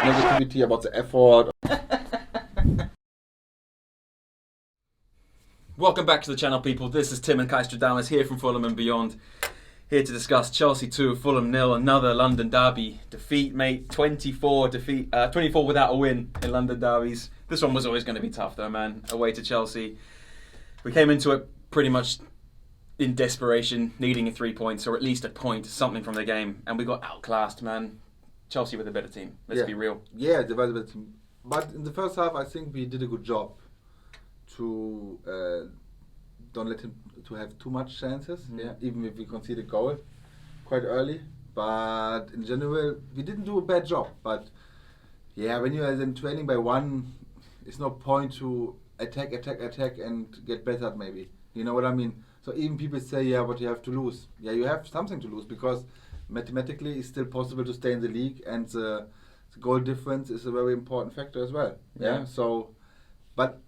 negativity about the effort. Welcome back to the channel, people. This is Tim and Kaistradamus here from Fulham and beyond. Here to discuss Chelsea 2, Fulham 0, another London derby defeat, mate. 24 without a win in London derbies. This one was always going to be tough, though, man. Away to Chelsea. We came into it pretty much in desperation, needing 3 points or at least a point, something from the game, and we got outclassed, man. Chelsea were the better team. Let's be real. Yeah, they were the better team. But in the first half, I think we did a good job to don't let him to have too much chances. Yeah, even if we conceded a goal quite early. But in general, we didn't do a bad job. But yeah, when you are then trailing by one, it's no point to attack and get battered. Maybe, you know what I mean. So even people say, yeah, but you have to lose. Yeah, you have something to lose because mathematically it's still possible to stay in the league, and the goal difference is a very important factor as well. Yeah. So, but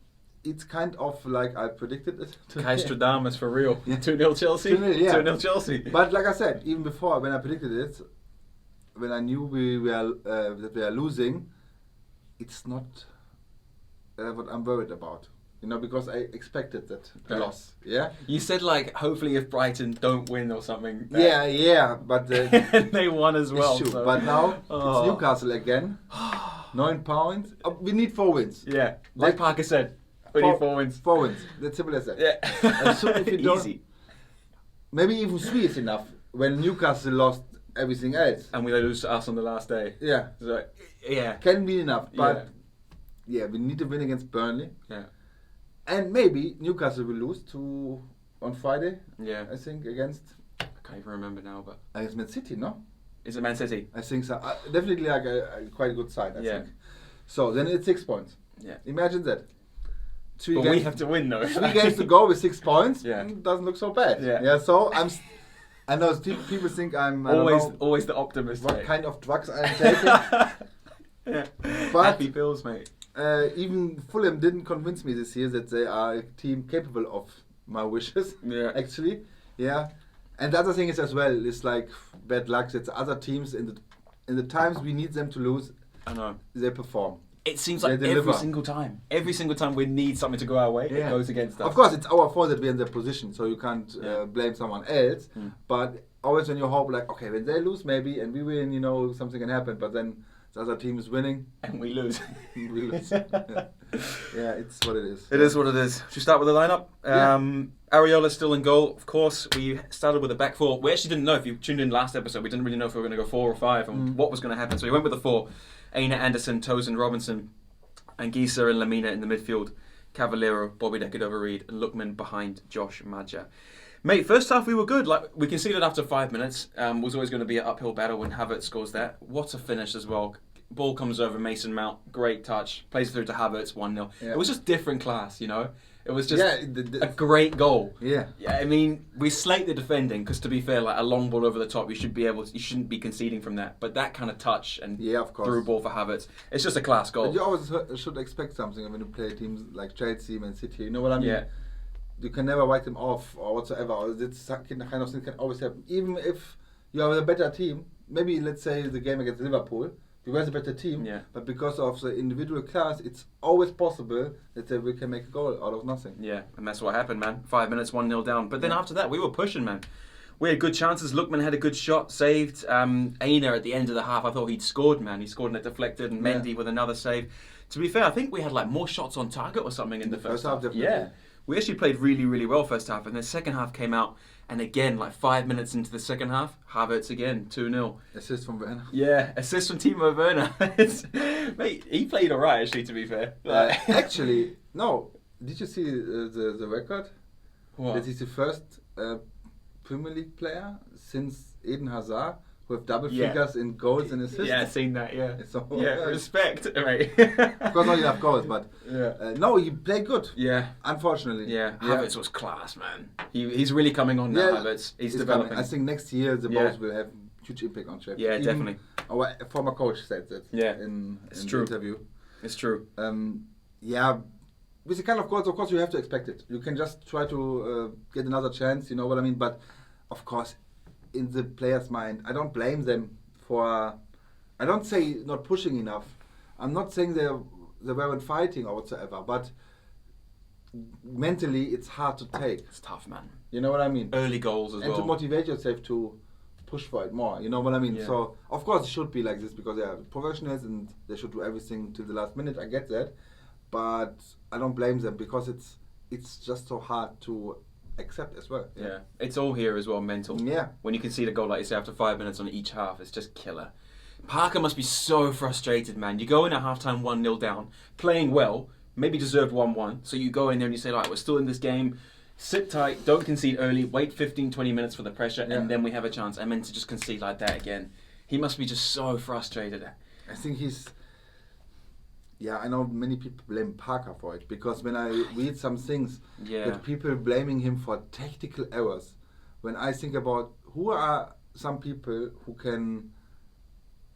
it's kind of like I predicted it. Kaistradamus for real. Yeah. 2-0 Chelsea. 2-0, yeah. 2-0 Chelsea. But like I said, even before when I predicted it, when I knew that we are losing, it's not what I'm worried about. You know, because I expected that loss. Yeah. You said like, hopefully if Brighton don't win or something. Yeah, but they won as well. It's true. So. But now it's Newcastle again. 9 points. We need 4 wins. Yeah. Like Parker said, we need 4 wins. 4 wins. That's simple as that. Yeah. So if you don't, easy. Maybe even 3 is enough. When Newcastle lost everything else, and we lose to us on the last day. Yeah. So, yeah. Can be enough. But yeah, we need to win against Burnley. Yeah. And maybe Newcastle will lose on Friday. Yeah. I think against. I can't even remember now, but Against Man City, no? Is it Man City? I think so. Definitely like a quite a good side, I think. Yeah. So then it's 6 points. Yeah. Imagine that. But we have to win though. 3 games to go with 6 points. Yeah. Doesn't look so bad. Yeah. So I know people think I'm always the optimist. What mate. kind of drugs I'm taking. Yeah. But happy pills, mate. even Fulham didn't convince me this year that they are a team capable of my wishes. Yeah. Actually, yeah. And the other thing is as well, it's like bad luck that the other teams in the times we need them to lose, I know. they perform. It seems like They deliver. every single time we need something to go our way, it goes against us. Of course, it's our fault that we're in that position, so you can't blame someone else. But always when you hope, like, okay, when they lose maybe and we win, you know, something can happen. But then the other team is winning and we lose. we lose. Yeah, it's what it is. It is what it is. Should we start with the lineup? Areola's still in goal, of course. We started with a back four. We actually didn't know, if you tuned in last episode, we didn't really know if we were going to go 4 or 5 and what was going to happen. So we went with the 4. Aina, Anderson, Tosin, Robinson, and Gisa and Lamina in the midfield. Cavallero, Bobby Decordova-Reid, and Lookman behind Josh Maja. Mate, first half we were good. Like we conceded after 5 minutes. Was always going to be an uphill battle when Havertz scores that. What a finish as well. Ball comes over Mason Mount, great touch. Plays through to Havertz, 1-0. Yeah. It was just different class, you know. It was just a great goal. Yeah. I mean, we slate the defending because, to be fair, like a long ball over the top, you shouldn't be conceding from that. But that kind of touch and of course, through ball for Havertz, it's just a class goal. But you always should expect something when you play teams like Chelsea, Man City. You know what I mean? Yeah. You can never write them off or whatsoever. Or this kind of thing can always happen. Even if you are a better team, maybe let's say the game against Liverpool. We were the better team, but because of the individual class, it's always possible that we can make a goal out of nothing. Yeah, and that's what happened, man. 5 minutes, 1-0 down. But then after that, we were pushing, man. We had good chances. Lookman had a good shot, saved. Aina at the end of the half, I thought he'd scored, man. He scored and it deflected, and Mendy with another save. To be fair, I think we had like more shots on target or something in the first half. Definitely. Yeah. We actually played really, really well first half, and the second half came out, and again, like 5 minutes into the second half, Havertz again, 2-0. Assist from Werner. Yeah, assist from Timo Werner. Mate, he played alright, actually, to be fair. Actually, no. Did you see the record? What? That he's the first Premier League player since Eden Hazard who have double figures in goals and assists. Yeah, I've seen that, yeah. So, respect, mate. Of course not enough goals, but no, he played good. Yeah. Unfortunately. Yeah, Havertz was class, man. He's really coming on now, Havertz. He's developing. Coming. I think next year the both will have huge impact on Sheffield. Yeah, Even definitely. Our former coach said that in the interview. It's true. With the kind of goals, of course, you have to expect it. You can just try to get another chance, you know what I mean? But, of course, in the player's mind, I don't blame them for... I don't say not pushing enough, I'm not saying they weren't fighting or whatsoever, but mentally it's hard to take. It's tough, man. You know what I mean? Early goals as and well. to motivate yourself to push for it more. You know what I mean? Yeah. So of course it should be like this because they are professionals and they should do everything till the last minute. I get that, but I don't blame them because it's just so hard to accept as well. Yeah, it's all here as well, mental. Yeah. When you can see the goal, like you say, after 5 minutes on each half, it's just killer. Parker must be so frustrated, man. You go in at halftime 1-0 down, playing well, maybe deserved 1-1. So you go in there and you say, like, we're still in this game. Sit tight, don't concede early, wait 15, 20 minutes for the pressure, and then we have a chance. And then to just concede like that again. He must be just so frustrated. I think he's... Yeah, I know many people blame Parker for it because when I read some things that people blaming him for tactical errors, when I think about who are some people who can,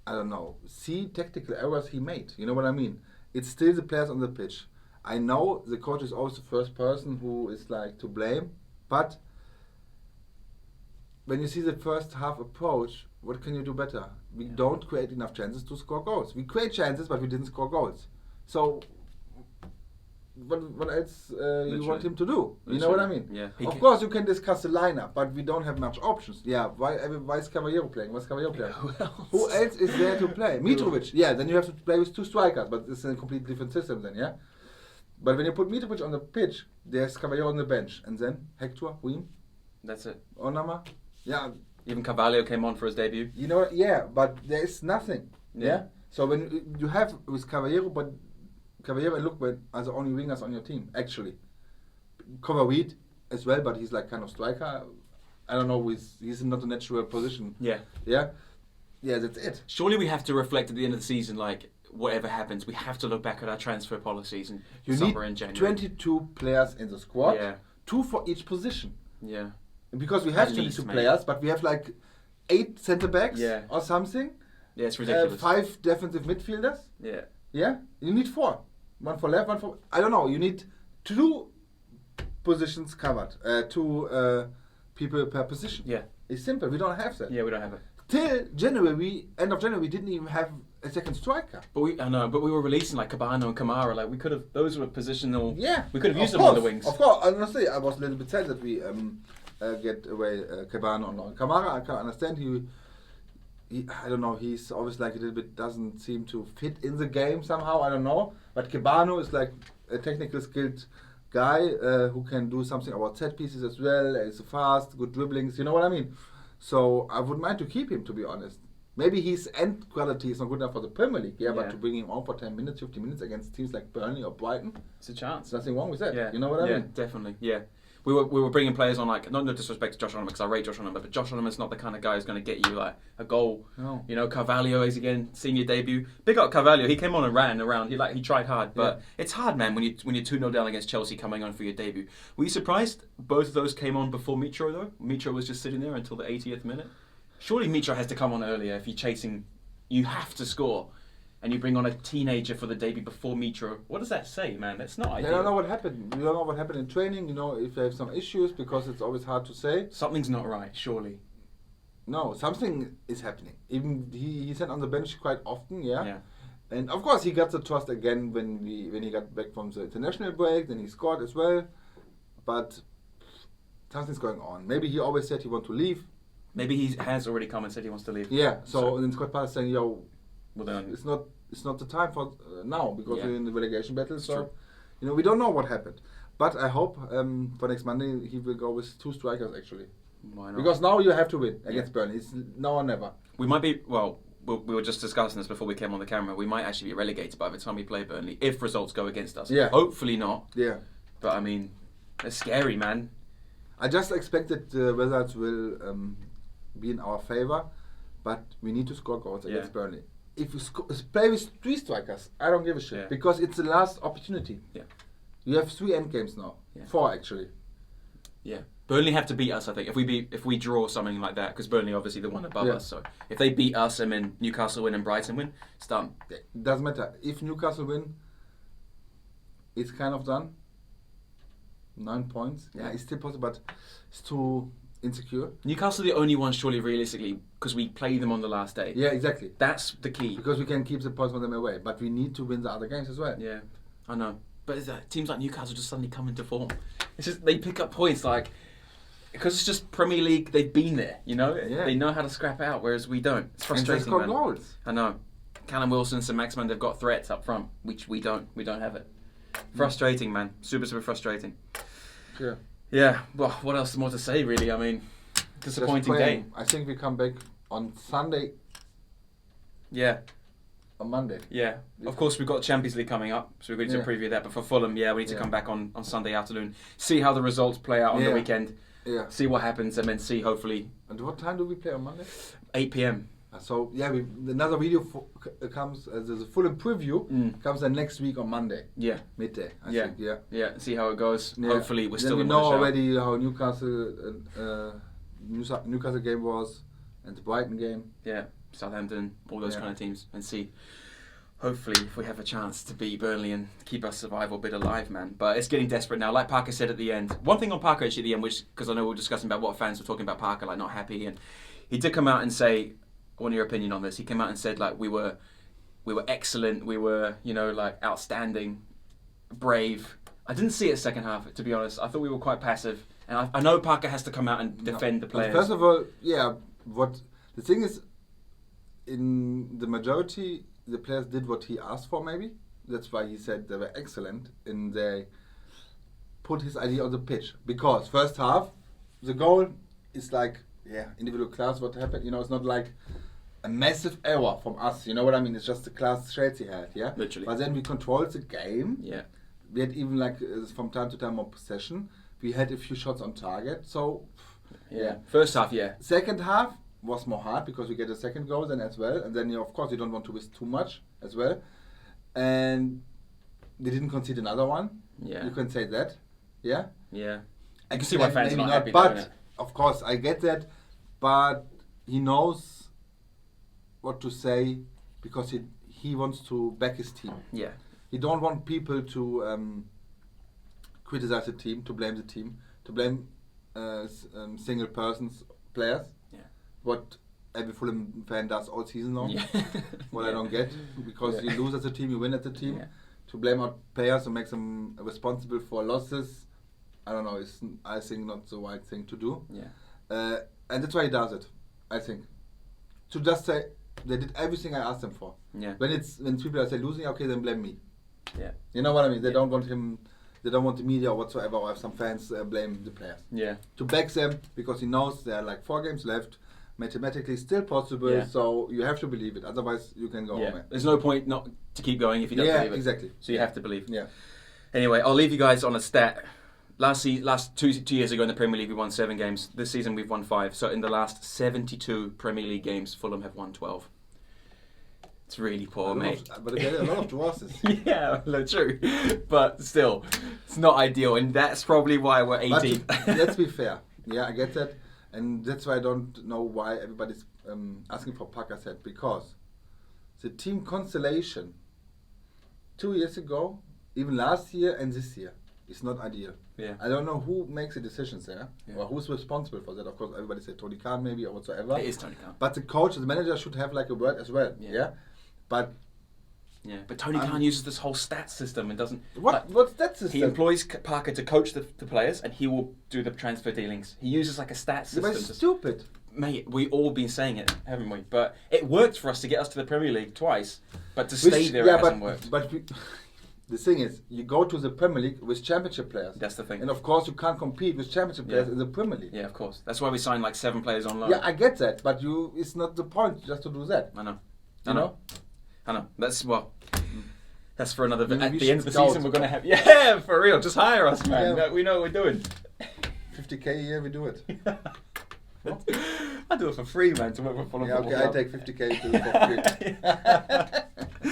I don't know, see tactical errors he made. You know what I mean? It's still the players on the pitch. I know the coach is always the first person who is like to blame, but when you see the first half approach, what can you do better? We don't create enough chances to score goals. We create chances, but we didn't score goals. So, what else you want him to do? You know what I mean? Yeah. Of course, you can discuss the lineup, but we don't have much options. Yeah, why is Caballero playing? What's Caballero playing? Who else is there to play? Mitrovic. Yeah, then you have to play with two strikers, but it's a completely different system then, yeah? But when you put Mitrovic on the pitch, there's Caballero on the bench. And then Hector, Wim. That's it. Onama. Yeah. Even Carvalho came on for his debut. You know what? Yeah, but there is nothing. Yeah? So when you have with Caballero, but Caballero and Lukman are the only wingers on your team, actually. Kovacic as well, but he's like kind of striker. I don't know, he's not a natural position. Yeah. Yeah? Yeah, that's it. Surely we have to reflect at the end of the season, like, whatever happens, we have to look back at our transfer policies in summer and January. 22 players in the squad, Yeah. 2 for each position. Yeah. Because we have At 22 least, mate. players, but we have like 8 centre backs Yeah. or something. Yeah, it's ridiculous. 5 defensive midfielders. Yeah. Yeah, you need 4. 1 for left, 1 for... I don't know, you need 2 positions covered. 2 people per position. Yeah. It's simple, we don't have that. Yeah, we don't have it. Till January, end of January, we didn't even have a second striker. But we were releasing like Cabano and Kamara. Like we could have, those were positional. Yeah, we could have used of them on course, the wings. Of course, honestly, I was a little bit sad that we get away Cabano on Kamara. I can understand he, I don't know, he's always like a little bit doesn't seem to fit in the game somehow. I don't know, but Cabano is like a technical skilled guy who can do something about set pieces as well. He's fast, good dribblings. You know what I mean? So I wouldn't mind to keep him, to be honest. Maybe his end quality is not good enough for the Premier League, but to bring him on for 10 minutes, 15 minutes against teams like Burnley or Brighton, it's a chance. there's nothing wrong with that. Yeah. You know what I mean? Yeah, definitely. Yeah. We were bringing players on, like, not no disrespect to Josh Onoma because I rate Josh Onoma, but Josh Onoma's not the kind of guy who's going to get you like a goal. No. You know, Carvalho is again senior debut. Big up Carvalho. He came on and ran around. He tried hard, but it's hard, man, when you're 2-0 down against Chelsea coming on for your debut. Were you surprised both of those came on before Mitro though? Mitro was just sitting there until the 80th minute. Surely Mitro has to come on earlier if you're chasing. You have to score. And you bring on a teenager for the debut before Mitro. What does that say, man? That's not ideal. I don't know what happened. You don't know what happened in training. You know, if they have some issues, because it's always hard to say. Something's not right, surely. No, something is happening. Even he sat on the bench quite often, Yeah. And of course he got the trust again when he got back from the international break. Then he scored as well. But something's going on. Maybe he always said he want to leave. Maybe he has already come and said he wants to leave. Yeah. So then Scott Parker's saying, "Yo, well, then it's not the time for now because we're in the relegation battle." It's so true. you know we don't know what happened. But I hope for next Monday he will go with 2 strikers actually. Why not? Because now you have to win against Burnley. It's now or never. We might be, we were just discussing this before we came on the camera. We might actually be relegated by the time we play Burnley if results go against us. Yeah. Hopefully not. Yeah. But I mean, it's scary, man. I just expect that the results will be in our favor, but we need to score goals against Burnley. If you play with 3 strikers, I don't give a shit because it's the last opportunity. Yeah. You have 3 end games now. Yeah. 4 actually. Yeah. Burnley have to beat us, I think. If we draw something like that, because Burnley obviously the one above us. So if they beat us and then Newcastle win and Brighton win, it's done. It doesn't matter. If Newcastle win, it's kind of done. 9 points. Yeah, it's still possible, but it's too insecure. Newcastle are the only ones, surely, realistically, because we play them on the last day. Yeah, exactly. That's the key. Because we can keep the points from them away, but we need to win the other games as well. Yeah, I know. But teams like Newcastle just suddenly come into form. It's just they pick up points like because it's just Premier League. They've been there, you know. Yeah. They know how to scrap out, whereas we don't. It's frustrating, and they score man. goals. I know. Callum Wilson, St Maximan, they've got threats up front, which we don't. We don't have it. Frustrating, man. Super frustrating. Yeah. Yeah. Well, what else more to say, really? I mean, disappointing day. I think we come back on Sunday. Yeah. On Monday. Yeah. Of course, we've got Champions League coming up, so we're going to preview that. But for Fulham, we need to come back on Sunday afternoon, see how the results play out on the weekend, see what happens, and then see, hopefully... And what time do we play on Monday? 8 p.m. So, another video comes, as a Fulham preview, comes then next week on Monday. Yeah. Midday, I think, Yeah, see how it goes. Yeah. Hopefully, we're still we in know the show. already how Newcastle game was, and the Brighton game. Yeah, Southampton, all those kind of teams, and see... Hopefully, if we have a chance to beat Burnley and keep our survival bit alive, man. But it's getting desperate now. Like Parker said at the end. One thing on Parker actually at the end, which because I know we were discussing about what fans were talking about Parker, like not happy, and he did come out and say, I want your opinion on this. He came out and said like we were excellent, we were like outstanding, brave. I didn't see it second half, to be honest. I thought we were quite passive, and I know Parker has to come out and defend the players. First of all, what the thing is, in the majority. The players did what he asked for, maybe. That's why he said they were excellent and they put his idea on the pitch. Because first half, the goal is like, individual class, what happened. It's not like a massive error from us. You know what I mean? It's just the class Chelsea had, Literally. But then we controlled the game. Yeah. We had even from time to time more possession. We had a few shots on target. So, First half, Second half was more hard because we get a second goal then as well, and then of course you don't want to risk too much as well, and they didn't concede another one. You can say that, I can see why fans are not happy. But of course I get that, but he knows what to say because he wants to back his team. He don't want people to criticize the team, to blame the team, to blame single persons, players. What every Fulham fan does all season long. What I don't get, because you lose as a team, you win as a team. To blame out players and make them responsible for losses, I don't know. It's I think not the right thing to do. And that's why he does it. I think to just say they did everything I asked them for. When people are say losing, okay, then blame me. You know what I mean? They don't want him. They don't want the media or whatsoever, or have some fans blame the players. To back them because he knows there are like 4 games left. Mathematically still possible, so you have to believe it. Otherwise, you can go home. There's no point not to keep going if you don't believe it. Exactly. So you have to believe. Yeah. Anyway, I'll leave you guys on a stat. Last 2 years ago in the Premier League, we won 7 games. This season, we've won 5. So in the last 72 Premier League games, Fulham have won 12. It's really poor, mate. But again, a lot of draws. True. But still, it's not ideal, and that's probably why we're 18. But let's be fair. I get that. And that's why I don't know why everybody's asking for Parker's head, because the team constellation 2 years ago, even last year and this year, is not ideal. I don't know who makes the decisions there, or who's responsible for that. Of course, everybody said Tony Khan maybe or whatsoever. It is Tony Khan. But the coach, the manager should have like a word as well. But Tony Khan uses this whole stats system and doesn't... What's that system? He employs Parker to coach the players, and he will do the transfer dealings. He uses like a stats system. But it's stupid. Mate, we've all been saying it, haven't we? But it worked for us to get us to the Premier League twice. But to stay there, it hasn't worked. But the thing is, you go to the Premier League with championship players. That's the thing. And of course, you can't compete with championship players in the Premier League. Yeah, of course. That's why we signed like 7 players on loan. Yeah, I get that. But it's not the point just to do that. I know. You know? I know. That's for another... Maybe at we the end of the should season, we're going to have... Yeah, for real. Just hire us, man. Yeah. We know what we're doing. 50k a year, we do it. I do it for free, man, to work with Fulham. Okay, I take 50k for free.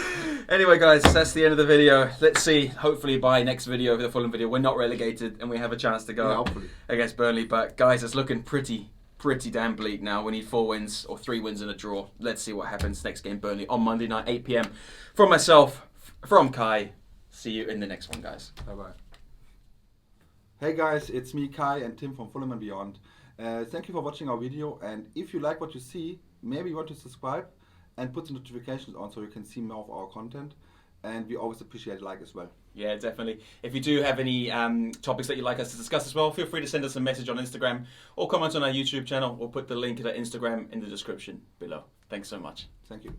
Anyway, guys, that's the end of the video. Let's see, hopefully by next video, the Fulham video, we're not relegated and we have a chance to go against Burnley. But guys, it's looking pretty damn bleak now. We need 4 wins or 3 wins and a draw. Let's see what happens next game, Burnley, on Monday night, 8 p.m. From myself, from Kai. See you in the next one, guys. Bye-bye. Hey guys, it's me, Kai, and Tim from Fulham and Beyond. Thank you for watching our video, and if you like what you see, maybe you want to subscribe and put the notifications on so you can see more of our content. And we always appreciate a like as well. Yeah, definitely. If you do have any topics that you'd like us to discuss as well, feel free to send us a message on Instagram or comment on our YouTube channel. We'll put the link to that Instagram in the description below. Thanks so much. Thank you.